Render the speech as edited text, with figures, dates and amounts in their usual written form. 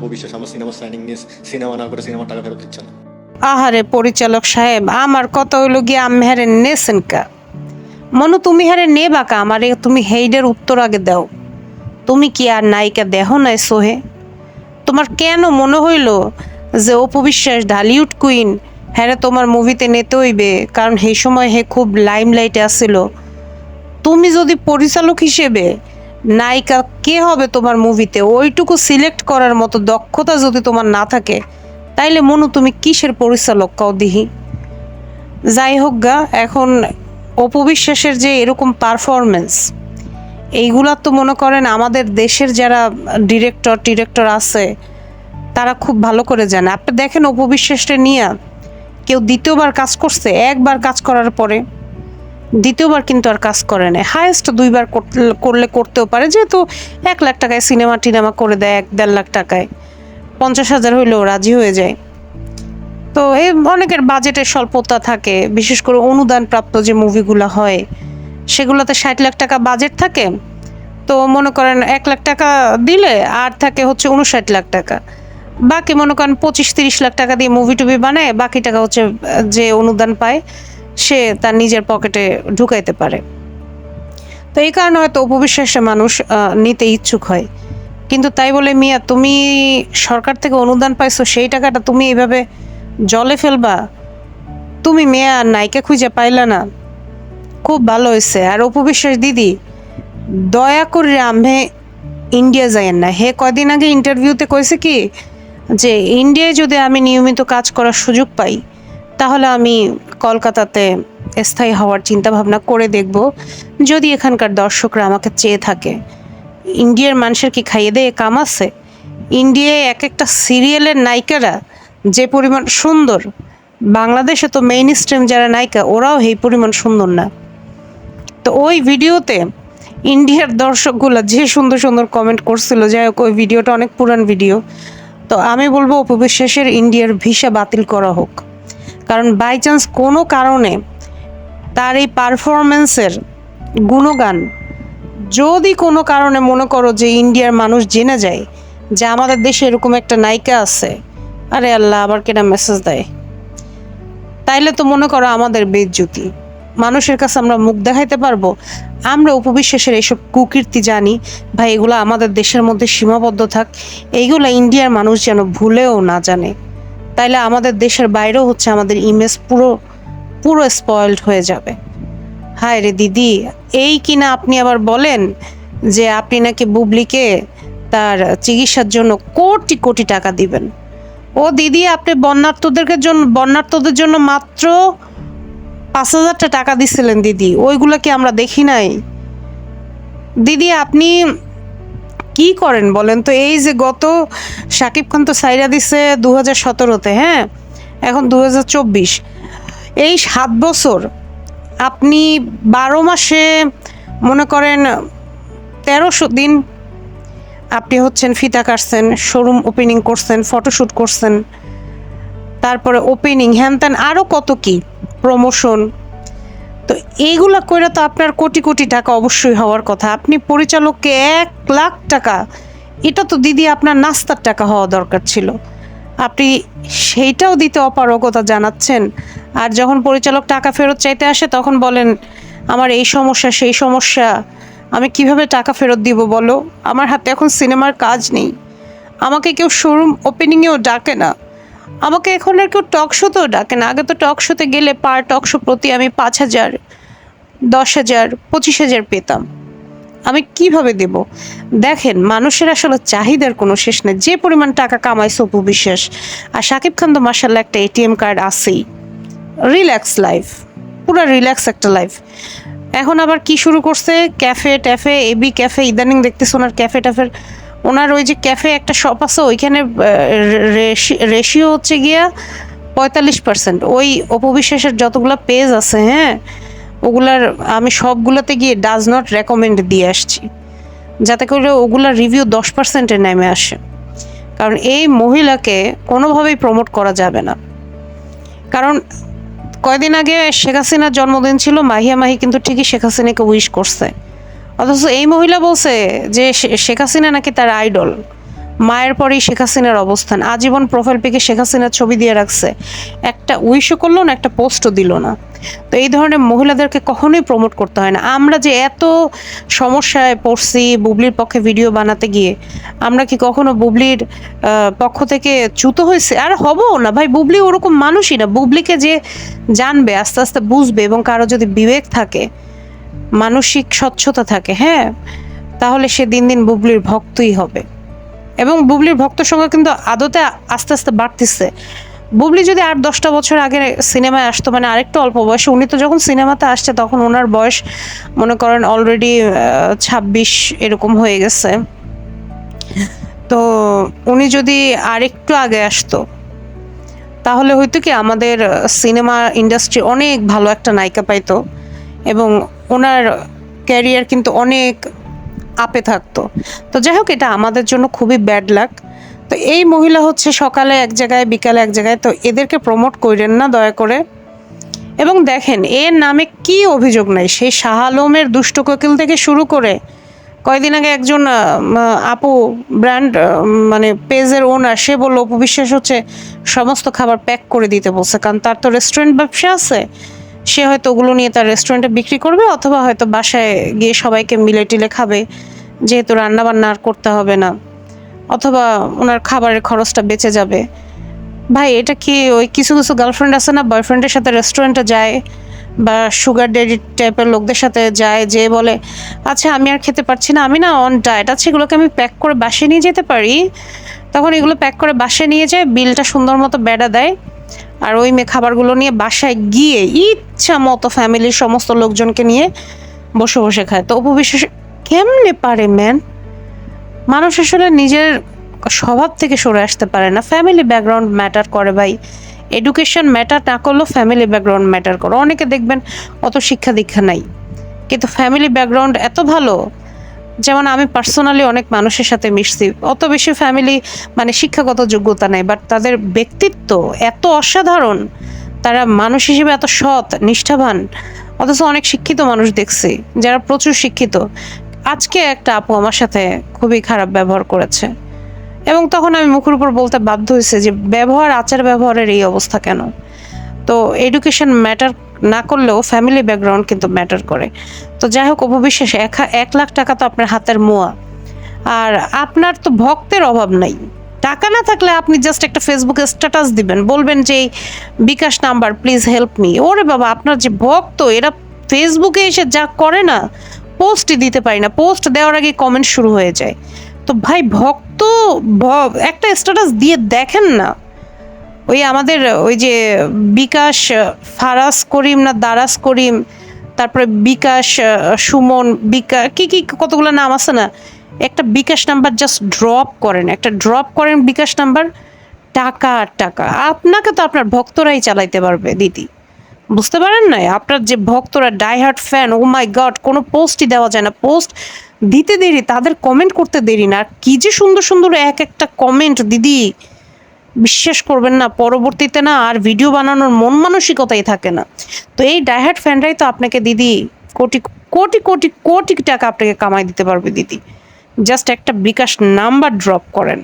অবিশ্বাস আমার cinema signing নিয়ে সিনেমা না করে সিনেমা টাকা ফেরত দিচ্ছে না। আহারে পরিচালক সাহেব, আমার কথা হইলো গিয়ে আমি হারে নেছেন কা মনু, তুমি হারে নেবা কা আমারে, তুমি হেইডের উত্তর আগে দাও। তুমি কি আর নায়িকা দেহ নাই সোহে? তোমার কেন মনে হইল যে অপু বিশ্বাস ঢালিউড কুইন, হ্যাঁ তোমার মুভিতে নিতে হইবে কারণ সেই সময় হে খুব লাইমলাইটে আসছিল? তুমি যদি পরিচালক হিসেবে নায়িকা কে হবে তোমার মুভিতে ওইটুকু সিলেক্ট করার মতো দক্ষতা যদি তোমার না থাকে, তাইলে মনু তুমি কিসের পরিচালক কও দিহি? যাই হোক গা, এখন অপু বিশ্বাসের যে এরকম পারফরমেন্স, এইগুলা তো মনে করেন আমাদের দেশের যারা ডিরেক্টর আছে তারা খুব ভালো করে জানে। আপনি দেখেন অপু বিশ্বাসটা নিয়ে কেউ দ্বিতীয়বার কাজ করছে? একবার কাজ করার পরে দ্বিতীয়বার কিন্তু আর কাজ করে না। হায়েস্ট দুইবার করলে করতেও পারে, যেহেতু 1 লাখ টাকায় সিনেমা টিনেমা করে দেয়, 1-1.5 লাখ টাকায় 50,000 হইলেও রাজি হয়ে যায়। তো এই অনেকের বাজেটের স্বল্পতা থাকে, বিশেষ করে অনুদান প্রাপ্ত যে মুভিগুলো হয় সেগুলোতে 60 লাখ টাকা বাজেট থাকে। তো মনে করেন 1 লাখ টাকা দিলে আর থাকে হচ্ছে 59 লাখ টাকা। বাকি মনে করেন 25-30 লাখ টাকা দিয়ে মুভি টুভি বানায়, বাকি টাকা হচ্ছে যে অনুদান পায় সে তার নিজের পকেটে ঢুকাইতে পারে। তো এই কারণে হয়তো উপবিশ্বাসে মানুষ নিতে ইচ্ছুক হয়। কিন্তু তাই বলে মিয়া তুমি সরকার থেকে অনুদান পাইছো, সেই টাকাটা তুমি এইভাবে জলে ফেলবা? তুমি মেয়া নায়িকা খুঁজে পাইলা না, খুব ভালো হয়েছে। আর উপবিশ্বাস দিদি, দয়া করে আমি ইন্ডিয়া যাইয়েন না। হে কয়দিন আগে ইন্টারভিউতে কইছে কি যে ইন্ডিয়ায় যদি আমি নিয়মিত কাজ করার সুযোগ পাই তাহলে আমি কলকাতাতে স্থায়ী হওয়ার চিন্তা ভাবনা করে দেখব, যদি এখানকার দর্শকরা আমাকে চেয়ে থাকে। ইন্ডিয়ার মানুষের কি খাইয়ে দিয়ে কাম আছে? ইন্ডিয়ায় এক একটা সিরিয়ালের নায়িকারা যে পরিমাণ সুন্দর, বাংলাদেশে তো মেইন স্ট্রিম যারা নায়িকা ওরাও এই পরিমাণ সুন্দর না। তো ওই ভিডিওতে ইন্ডিয়ার দর্শকগুলো যে সুন্দর সুন্দর কমেন্ট করছিল, যাই হোক ওই ভিডিওটা অনেক পুরান ভিডিও। তো আমি বলবো অপু বিশ্বাসের ইন্ডিয়ার ভিসা বাতিল করা হোক, কারণ বাই চান্স কোনো কারণে তার এই পারফরমেন্সের গুণগান যদি কোনো কারণে মনে করো যে ইন্ডিয়ার মানুষ জেনে যায় যে আমাদের দেশে এরকম একটা নায়িকা আছে, আরে আল্লাহ আবার কেনা মেসেজ দেয়, তাইলে তো মনে করো আমাদের বেইজ্জতি। মানুষের কাছে আমরা মুখ দেখাইতে পারবো? আমরা উপবিশ্বাসের এইসব কুকীর্তি জানি ভাই, এগুলো আমাদের দেশের মধ্যে সীমাবদ্ধ থাক, এইগুলো ইন্ডিয়ার মানুষ যেন ভুলেও না জানে। তাইলে আমাদের দেশের বাইরেও হচ্ছে আমাদের ইমেজ পুরো পুরো স্পয়েলড হয়ে যাবে। হায় রে দিদি, এই কিনা আপনি আবার বলেন যে আপনি নাকি বুবলিকে তার চিকিৎসার জন্য কোটি কোটি টাকা দিবেন। ও দিদি, আপনি বন্যার্থদের জন্য মাত্র 5,000টা টাকা দিছিলেন দিদি, ওইগুলো কি আমরা দেখি নাই? দিদি আপনি কি করেন বলেন তো? এই যে গত শাকিব খান তো সাইরা দিছে 2017-তে, হ্যাঁ এখন 2024, এই 7 বছর আপনি 12 মাসে মনে করেন 1300 দিন আপনি হচ্ছেন ফিতা কাটছেন, শোরুম ওপেনিং করছেন, ফটোশ্যুট করছেন, তারপরে ওপেনিং হ্যান ত্যান আরও কত কি প্রমোশন। তো এইগুলা কইরা তো আপনার কোটি কোটি টাকা অবশ্যই হওয়ার কথা। আপনি পরিচালককে 1 লাখ টাকা, এটা তো দিদি আপনার নাস্তার টাকা হওয়া দরকার ছিল। আপনি সেইটাও দিতে অপারগতা জানাচ্ছেন। আর যখন পরিচালক টাকা ফেরত চাইতে আসে তখন বলেন আমার এই সমস্যা সেই সমস্যা, আমি কিভাবে টাকা ফেরত দিব বলো? আমার হাতে এখন সিনেমার কাজ নেই, আমাকে কেউ শোরুম ওপেনিংয়েও ডাকে না, আমাকে এখন আর কেউ টক শোতেও ডাকে না। আগে তো টক শোতে গেলে পার টক শো প্রতি আমি 5,000, 10,000, 25,000 পেতাম, আমি কিভাবে দেব? দেখেন মানুষের আসলে চাহিদার কোনো শেষ নেই। যে পরিমাণ টাকা কামাইছে অপু বিশ্বাস, আর শাকিব খান তো মাশাআল্লাহ একটা এটিএম কার্ড আছেই, রিল্যাক্স লাইফ, পুরো রিল্যাক্স একটা লাইফ। এখন আবার কি শুরু করছে, ক্যাফে ট্যাফে, এবি ক্যাফে, ইদানিং দেখতেছে ওনার ক্যাফে ট্যাফের, ওনার ওই যে ক্যাফে একটা শপ আছে ওইখানে রেশিও হচ্ছে গিয়া 45%। ওই অপু বিশ্বাসের যতগুলো পেজ আছে, হ্যাঁ ওগুলার আমি সবগুলোতে গিয়ে ডাজ নট রেকমেন্ড দিয়ে আসছি, যাতে করে ওগুলার রিভিউ 10%-এ নেমে আসে। কারণ এই মহিলাকে কোনোভাবেই প্রমোট করা যাবে না। কারণ কয়দিন আগে শেখ হাসিনার জন্মদিন ছিল, মাহিয়া মাহি কিন্তু ঠিকই শেখ হাসিনাকে উইশ করছে, অথচ এই মহিলা বলছে যে শেখ হাসিনা নাকি তার আইডল। মায়ের পরেই শেখ হাসিনার অবস্থান, আজীবন প্রোফাইল পিকে শেখ হাসিনার ছবি দিয়ে রাখছে, একটা উইশও করলো না, একটা পোস্টও দিল না। তো এই ধরনের মহিলাদেরকে কখনোই প্রমোট করতে হয় না। আমরা যে এত সমস্যায় পড়ছি বুবলির পক্ষে ভিডিও বানাতে গিয়ে, আমরা কি কখনো বুবলির পক্ষ থেকে চ্যুত হয়েছে? আর হবও না ভাই, বুবলি ওরকম মানুষই না। বুবলিকে যে জানবে, আস্তে আস্তে বুঝবে, এবং কারো যদি বিবেক থাকে, মানসিক স্বচ্ছতা থাকে, হ্যাঁ, তাহলে সে দিন দিন বুবলির ভক্তই হবে। এবং বুবলির ভক্ত সংখ্যা কিন্তু আদতে আস্তে আস্তে বাড়তেছে। বুবলি যদি 8-10টা বছর আগে সিনেমায় আসতো, মানে আরেকটু অল্প বয়সে, উনি তো যখন সিনেমাতে আসছে তখন ওনার বয়স মনে করেন অলরেডি 26 এরকম হয়ে গেছে। তো উনি যদি আরেকটু আগে আসতো তাহলে হয়তো কি আমাদের সিনেমা ইন্ডাস্ট্রি অনেক ভালো একটা নায়িকা পাইতো, এবং ওনার ক্যারিয়ার কিন্তু অনেক আপে থাকতো। তো যাই হোক, এটা আমাদের জন্য খুবই ব্যাড লাক। তো এই মহিলা হচ্ছে সকালে এক জায়গায়, বিকালে এক জায়গায়, তো এদেরকে প্রমোট করেন না দয়া করে। এবং দেখেন, এর নামে কি অভিযোগ নাই, সেই শাহ আলমের দুষ্ট কোকিল থেকে শুরু করে, কয়দিন আগে একজন আপু ব্র্যান্ড মানে পেজের ওনার, সে বলল অপু বিশ্বাস হচ্ছে সমস্ত খাবার প্যাক করে দিতে বলছে, কারণ তার তো রেস্টুরেন্ট ব্যবসা আছে, সে হয়তো ওগুলো নিয়ে তার রেস্টুরেন্টে বিক্রি করবে, অথবা হয়তো বাসায় গিয়ে সবাইকে মিলে টিলে খাবে, যেহেতু রান্না বান্না আর করতে হবে না, অথবা ওনার খাবারের খরচটা বেঁচে যাবে। ভাই, এটা কি ওই কিছু কিছু গার্লফ্রেন্ড আছে না, বয়ফ্রেন্ডের সাথে রেস্টুরেন্টে যায় বা সুগার ডেডি টাইপের লোকদের সাথে যায়, যে বলে আচ্ছা আমি আর খেতে পারছি না, আমি না অন ডায়েট আছে, এগুলোকে আমি প্যাক করে বাসায় নিয়ে যেতে পারি? তখন এগুলো প্যাক করে বাসায় নিয়ে যায়, বিলটা সুন্দর মতো বেড়া দেয়, আর ওই মেয়ে খাবারগুলো নিয়ে বাসায় গিয়ে ইচ্ছা মতো ফ্যামিলির সমস্ত লোকজনকে নিয়ে বসে বসে খায়। তো অপু বিশ্বাস কেমনে পারে ম্যান? মানুষ আসলে নিজের স্বভাব থেকে সরে আসতে পারে না। ফ্যামিলি ব্যাকগ্রাউন্ড ম্যাটার করে ভাই, এডুকেশন ম্যাটার না করলেও ফ্যামিলি ব্যাকগ্রাউন্ড ম্যাটার করে। অনেকে দেখবেন অত শিক্ষা দীক্ষা নাই, কিন্তু ফ্যামিলি ব্যাকগ্রাউন্ড এত ভালো। যেমন আমি পার্সোনালি অনেক মানুষের সাথে মিশছি, অত বেশি ফ্যামিলি মানে শিক্ষাগত যোগ্যতা নেই, বাট তাদের ব্যক্তিত্ব এত অসাধারণ, তারা মানুষ হিসেবে এত সৎ নিষ্ঠাবান। অথচ অনেক শিক্ষিত মানুষ দেখছি যারা প্রচুর শিক্ষিত। আজকে একটা আপু আমার সাথে খুবই খারাপ ব্যবহার করেছে, এবং তখন আমি মুখের উপর বলতে বাধ্য হয়েছে যে ব্যবহার, আচার ব্যবহারের এই অবস্থা কেন? তো এডুকেশন ম্যাটার না করলেও ফ্যামিলি ব্যাকগ্রাউন্ড কিন্তু ম্যাটার করে। তো যাই হোক, অপু বিশ্বাস 1 লাখ টাকা তো আপনার হাতের মোয়া, আর আপনার তো ভক্তের অভাব নাই। টাকা না থাকলে আপনি জাস্ট একটা ফেসবুকে স্ট্যাটাস দিবেন, বলবেন যে বিকাশ নাম্বার প্লিজ হেল্প মি। ওরে বাবা, আপনার যে ভক্ত, এরা ফেসবুকে এসে যা করে না, পোস্টই দিতে পারি না, পোস্ট দেওয়ার আগে কমেন্ট শুরু হয়ে যায়। তো ভাই, ভক্ত একটা স্ট্যাটাস দিয়ে দেখেন না। ওই আমাদের ওই যে বিকাশ ফারাস করিম না দারাস করিম, তারপরে বিকাশ সুমন, বিকাশ কি কি কতগুলো নাম আছে না, একটা বিকাশ নাম্বার জাস্ট ড্রপ করেন, একটা ড্রপ করেন বিকাশ নাম্বার, টাকা আর টাকা। আপনাকে তো আপনার ভক্তরাই চালাইতে পারবে দিদি, বুঝতে পারেন না? আপনার যে ভক্তরা ডাইহার্ট ফ্যান, ও মাই গড, কোনো পোস্টই দেওয়া যায় না, পোস্ট দিতে দেরি, তাদের কমেন্ট করতে দেরি না, আর কি যে সুন্দর সুন্দর এক একটা কমেন্ট দিদি, বিশ্বাস করবেন না, পরবর্তীতে না আর ভিডিও বানানোর মন মানসিকতাই থাকে না। তো এই ডাইহার্ট ফ্যানরাই তো আপনাকে দিদি কোটি কোটি কোটি কোটি টাকা আপনাকে কামাই দিতে পারবে দিদি, জাস্ট একটা বিকাশ নাম্বার ড্রপ করেন।